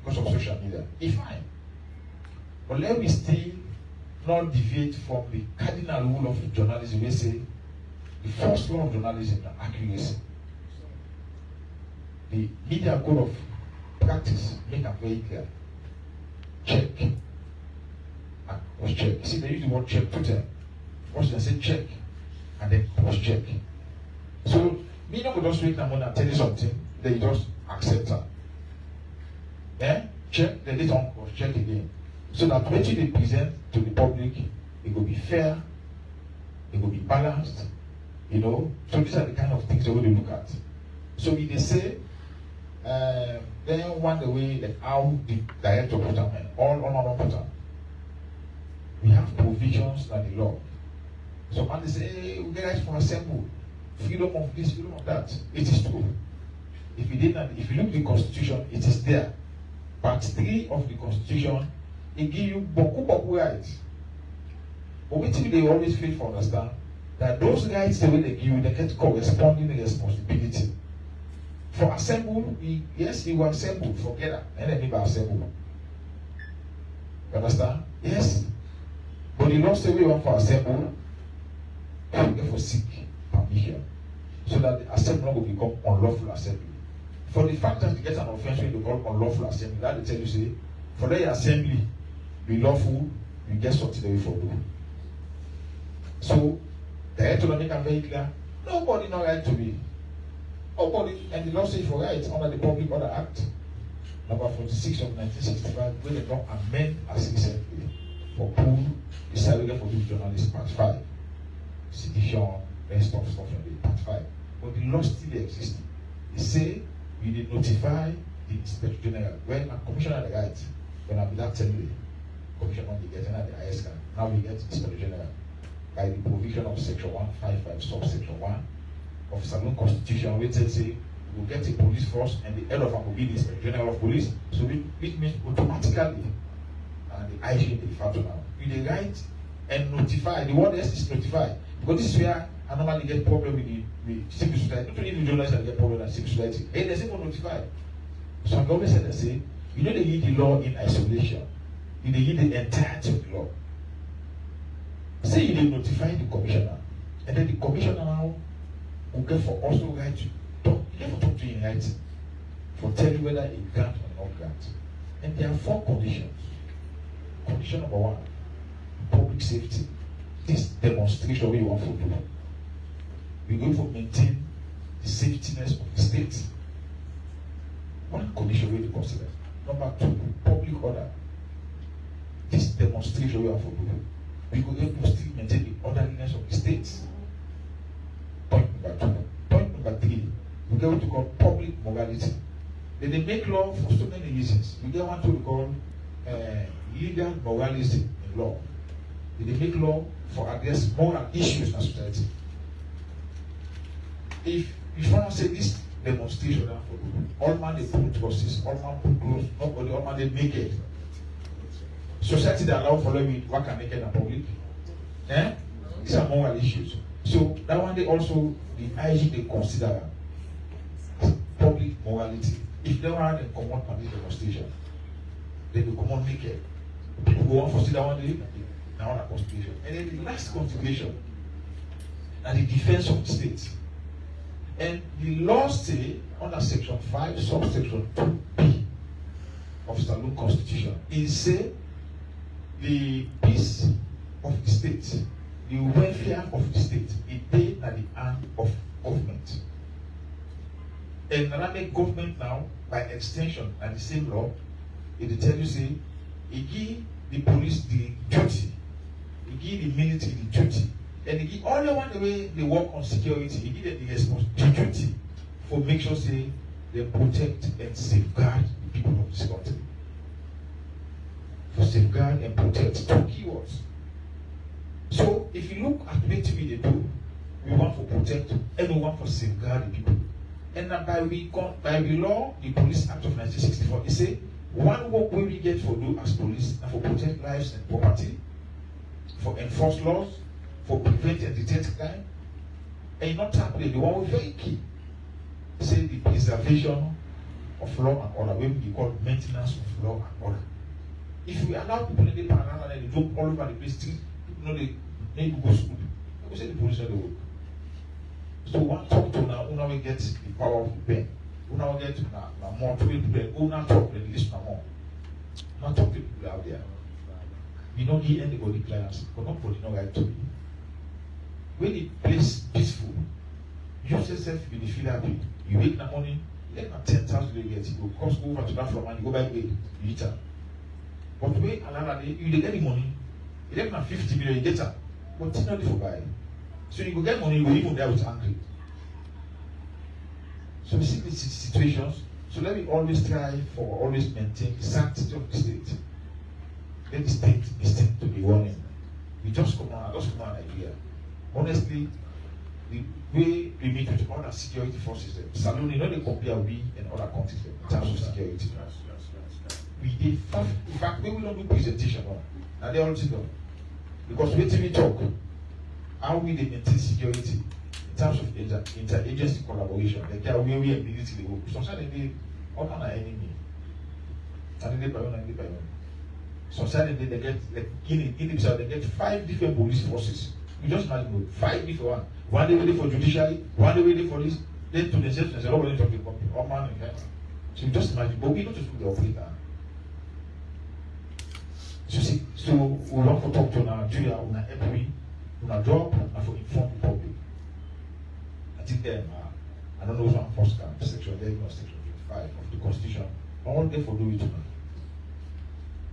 because of social media. If fine. But let me still not deviate from the cardinal rule of journalism. We say the first law of journalism is accuracy. The media code of practice make it very clear. Check and cross check. See, they use the word check two times. First they say check and then cross check. So me not go just wait and tell you something, then you just accept that. Then check, then later on cross check again. So that when they present to the public, it will be fair, it will be balanced, you know. So these are the kind of things that we look at. So if they say, then one the way that how the director put them and all put them. We have provisions in the law. So when they say, hey, we get rights for assemble, freedom of this, freedom of that. It is true. If you look at the Constitution, it is there. Part 3 of the Constitution, it gives you boku rights. But what they always fail to understand that those rights the way they give you, they get corresponding responsibility. For assemble, yes, you will assemble, forget that. And then you assemble. You understand? Yes. But For the last we want for assemble, we get for seek permission, so that the assembly will become unlawful assembly. For the fact that you get an offense when you call unlawful assembly, that they tell you say, for the assembly be lawful, you get something away for you. So the head to make it very clear, nobody no right to be. Nobody, and the law says for right under the Public Order Act, number 46 of 1965, when they don't amend as recently for pool, the surrogate for the journalists, part 5, sedition, rest of stuff in the part 5. But the law still exists. They say we did notify the Inspector General. When a commissioner had the right, when I be that template, commissioner on the get the highest can. Now we get Inspector General by the provision of section 155, subsection 1 of Saloon Constitution, which says say we will get a police force and the head of them will be the Inspector General of Police. So which means automatically the IG they refer to now. You the right and notify. The word is notify. Because this is where I normally get problem with civil society. Not only the journalists that get problem with civil society. Hey, there's even notify. So I always said that say, you know they need the law in isolation. You need the entirety of the law. Say you did notify the commissioner, and then the commissioner now will get for also right to talk. You never talk to you in writing for tell you whether it grant or not grant. And there are 4 conditions. Condition number 1, public safety. This demonstration we want to do. We're going to maintain the safetyness of the state. One condition we consider. Number 2, public order. This demonstration we have to do. We go able to still maintain the orderliness of the state. Point number 2. Point number 3, we get what we call public morality. Then they make law for so many reasons. We get what we call legal morality in law. They make law for address moral issues in society. If you want to say this demonstration, all man they put crosses, all man put clothes, nobody, all man they naked. Society that allow for them work and naked and public. These are moral issues. So that one they also the IG they consider public morality. If they want to come out on this demonstration, they will come on naked. People who want to see that one day, now on a constitution. And then the last contribution and the defense of the state. And the law say under section 5, subsection 2B of Saloon Constitution, is say the peace of the state, the welfare of the state, is paid at the hand of government. And another government now, by extension, and the same law, it tell you say, it give the police the duty, it give the military the duty, and it give all the one the way they work on security, it give them the responsibility duty for make sure say they protect and safeguard the people of this country. For safeguard and protect, 2 keywords. So if you look at what they do, we want to protect and we want to safeguard the people. And by the law, the Police Act of 1964, it say one work we get for do as police and for protect lives and property, for enforce laws, for prevent and detect crime, and not tackle the one very key. Say the preservation of law and order, when we call maintenance of law and order. If we allow people in the panel and they jump all over the place, people know they need to go to school. We say the police are the work. So one talk to now, we get the power of the pen. We now get now more to it, we now talk and listen more. Now talk to people out there. We don't hear anybody clients, but nobody know right to be. When the place peaceful, you yourself you feel happy. You wake in the morning, you get 10,000 you get, you go over to that floor and you go back there, you eat her. But the way another day, you get the money, you get 50 million, you get her. But it's not for buy. So you go get money, you will even there with angry. So we see these situations. So let me always try for always maintain the sanctity of the state. Let the state be seen to be warning. We just come on idea. Honestly, the way we meet with other security forces, Saloon, you know they compare we and other countries in terms of security. We did, in fact, we will not do presentation on. Now they all sit down. Because when we talk, how we maintain security in terms of interagency collaboration, like where we are military work. Sometimes they all kind of enemy. And they by one. Society they get like in themselves they get 5 different police forces. You just imagine 5 different ones. One day waiting for judiciary, one day waiting for this, then to themselves and say, oh, we're talking about the man and so you just imagine, but we don't just do the operator. So see, so we want to talk to Nigeria, we want to help me, we want to drop and for inform the public. I think I don't know which one first come, section 11 or section 25 of the Constitution. All they for do it tonight.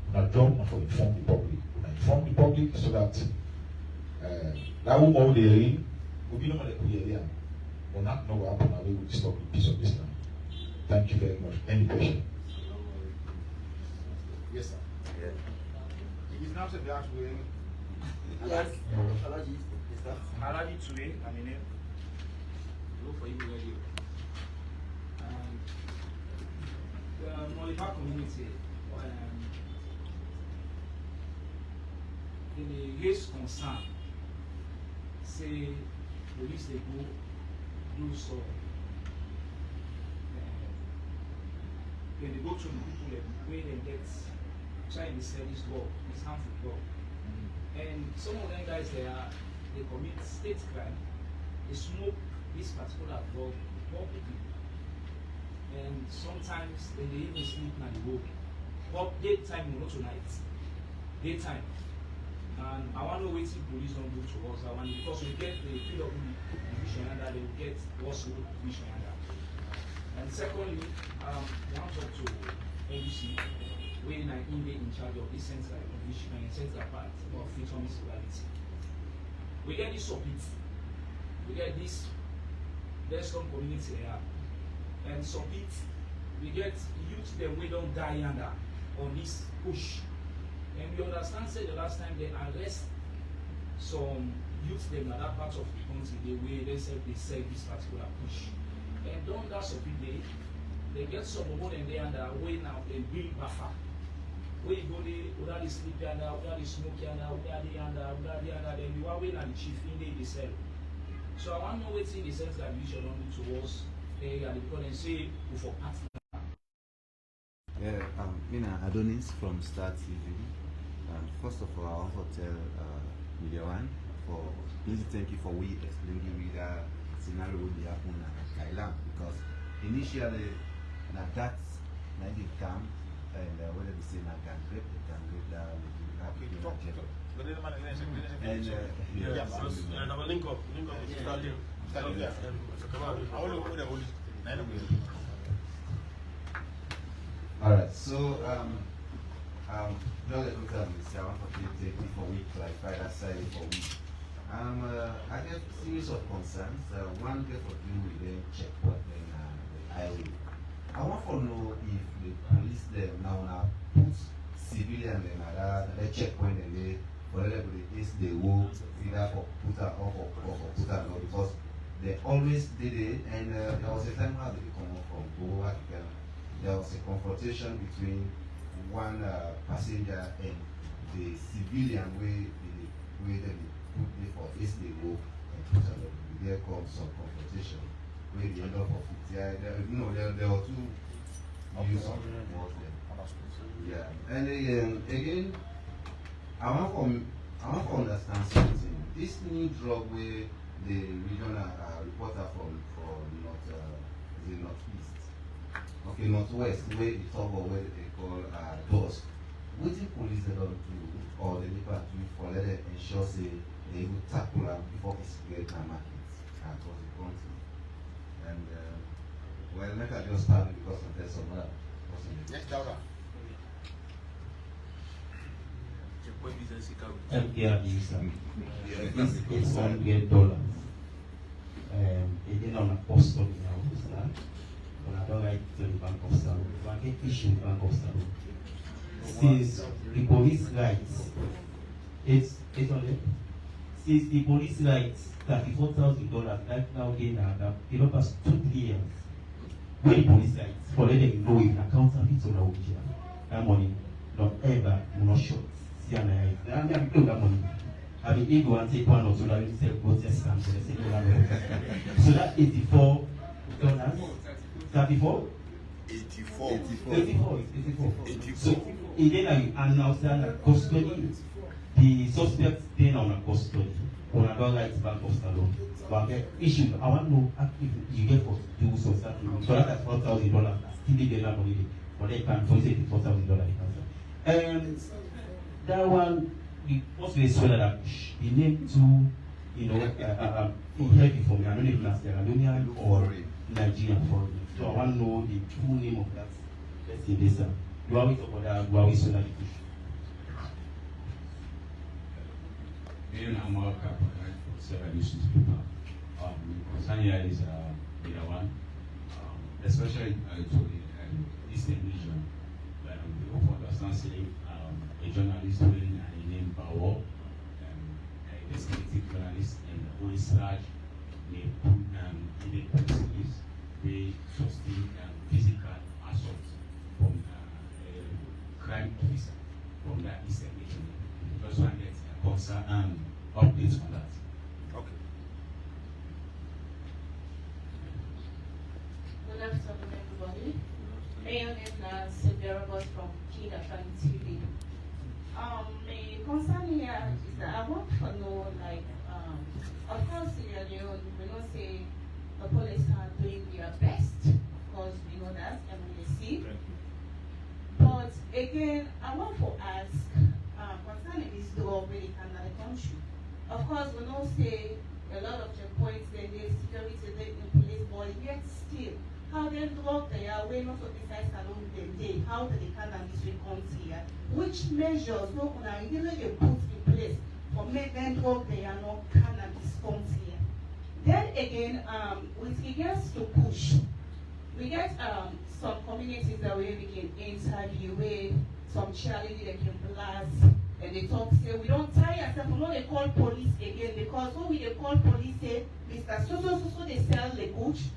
We want to drop and for inform the public. We want to inform the public so that that will all the will be no more the will not know what happened and we will disturb the peace of this land. Thank you very much. Any question? Yes, sir. Yeah. It is now said that way. Yes. Alaji Tue, I mean, look for you radio. The Molipa community, in the case concern, say police they go do so. When they go to the people that way they get trying to sell this law, this harmful law. And some of them guys they commit state crime, they smoke this particular drug publicly. And sometimes they even sleep in the road. But daytime, not tonight. Daytime. And I want to know what the police don't do to us. Because we get the PW division and they will get what's the division and that. And secondly, I want to talk to ABC, when I'm in charge of this central division and central part of freedom is reality. We get this submit. We get this there's some community here. And submit, we get youth them we don't die under on this push. And we understand say the last time they arrest some youth them at that part of the country, the way they say this particular push. And don't that submit they get some more than they under way now they build buffer. Where you go there, without the sleep under, without the smoke under, without the under, then you are waiting at the chief in the cell. So I want to know what's in the sense that we should not do towards and because they say for partner. Yeah, Adonis from Star TV. First of all, I want to tell Leone for please thank you for we explaining the scenario will be happening in Thailand because initially that night it come and whether they say that can rape that Alright, so just let me tell you, I want to take it for week, clarify that side for week. I get a series of concerns. One get to do with the checkpoint in the highway. I want to know if the police there now put civilian in the checkpoint and they whatever it is they will either for put her off or put her no because they always did it and there was a time how they come from Goa. There was a confrontation between one passenger and the civilian where they put it for they go and put her no. There comes some confrontation where the end up of it. There were two use of words there. Yeah, and again, I want to understand something. This new drug where the regional reporter from the northeast, okay, northwest, where they talk about where they call DOS. What the police they don't do or the people do for let them ensure say they will tackle them before it's great markets across the country. And well, make I just start because of there's some other person. Next Daura. MPRD is $100. Again on a post of the house, but I don't like to the Bank of Saru. I get issue Bank of Saru. Since the police rights, it's on it. Since the police rights, $34,000 right now in the past 2-3 years. When the police rights, for letting know if a counterfeit or not, that money not ever not short. I'm that money. I mean, if you want to take one or two, I will say go test and say so that $84. 34? 84. 84. again, and now stand custody. The suspect then on a custody. On a don't like Bank of Salon. But the issue, I want to know if you get for do so something. So that's $4,000. Still they get money, but they can for say $4,000. That one, we also swear that the name to, you know, heavy for me. I don't know if that's Sierra Leone or Nigerian for me. So I want to know the full name of that. Let's see this. Do I wait for that? Do I wait so that I'm a for several issues people. Concern here is the one, especially to the Eastern region. We hope to understand saying a journalist doing a name Bawo, a investigative journalist, and always large may put in the police we sustain physical assault from a crime officer from that Eastern region. Just want to get a concern updates on that. Okay. Good afternoon, everybody. Leone is Sylvia Roberts from Kidafan TV. My concern here is that I want to know, like, of course, Sierra Leone, we don't say the police are doing their best, because we know that, MNC. But again, I want to ask, concerning this drug really come to the country. Of course, we don't say a lot of checkpoints, they need security, they need police, but yet still, how they drug they are way not of the size along the day, how do they cannabis will come here? Which measures no one really they put in place for make them drug they are not cannabis comes here? Then again, with regards to push, we get some communities that we can interview where some charity they can blast and they talk say we don't tie ourselves, we know they call police again because when we they call police say Mr. So they sell the goods.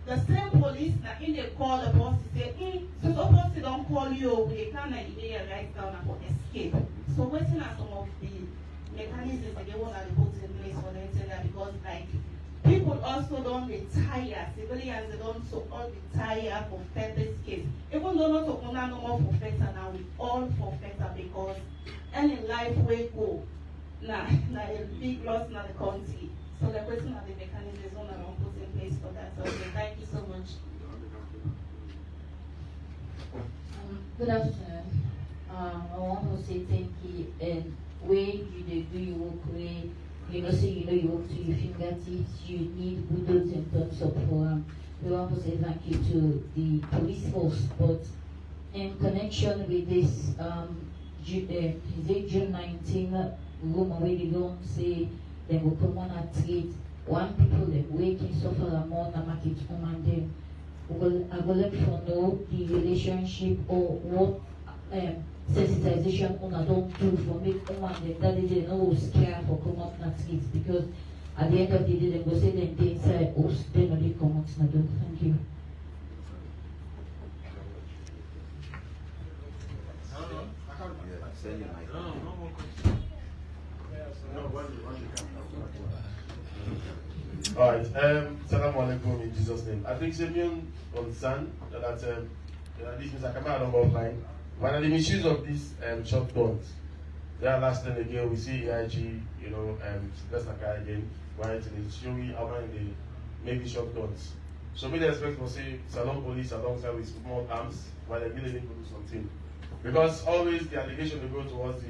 The same police now in they call the boss to say, so boss they don't call you, we can't area right down about escape. So waiting at some of the mechanisms that they want to put in place for them to that because like people also don't get tired, civilians they don't so all be tired for this case. Even though not to honor no more forfeiture now we all forfeiture because any life we go now a big loss in the country. So the question of the mechanisms on and put in place for that. So okay, thank you so much. Good afternoon. I want to say thank you and where you do your work where you know you work to your fingertips, you need kudos in terms of we want to say thank you to the police force, but in connection with this June 19 woman where they don't say they will come on and treat one people that waking suffer a more than market and them. I will let for know the relationship or what sensitization on don't do for make woman that they know scare for come up and treat because at the end of the day they go say them they inside us then they come out and do. Thank you. All right. Salam alaikum in Jesus' name. I think Simeon concerned that this Mr. Kamal outline. One of the misuse of these short guns. Yeah, last time again we see AIG, Sylvester again, right? And it's showing outline the maybe short guns. So we expect to say Salon police alongside with small arms while they really need to do something. Because always the allegation will go towards the